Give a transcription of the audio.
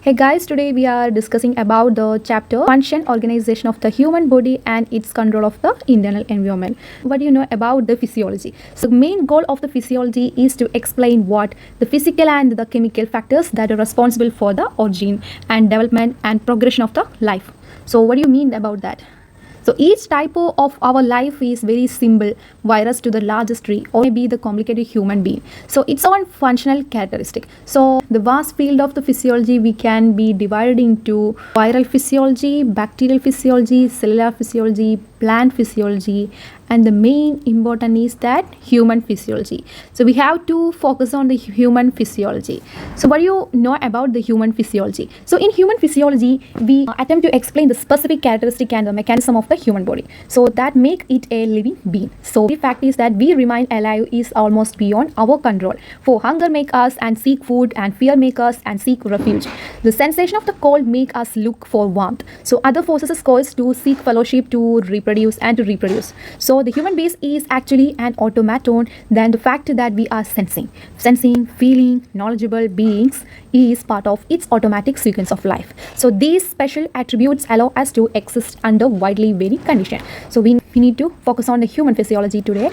Hey guys, today we are discussing about the chapter function, organization of the human body and its control of the internal environment. What do you know about the physiology? So the main goal of the physiology is to explain what the physical and the chemical factors that are responsible for the origin and development and progression of the life. So what do you mean about that? So each type of our life is very simple virus to the largest tree or maybe the complicated human being. So its own functional characteristic. So the vast field of the physiology we can be divided into viral physiology, bacterial physiology, cellular physiology, plant physiology, and the main important is that human physiology. So we have to focus on the human physiology. So what do you know about the human physiology? So in human physiology we attempt to explain the specific characteristic and the mechanism of the human body, so that make it a living being. So the fact is that we remain alive is almost beyond our control. For hunger make us and seek food, and fear make us and seek refuge. The sensation of the cold make us look for warmth. So other forces call us to seek fellowship, to reproduce and to reproduce. So the human base is actually an automaton. Then the fact that we are sensing, feeling, knowledgeable beings is part of its automatic sequence of life. So these special attributes allow us to exist under widely varying conditions. So we need to focus on the human physiology today.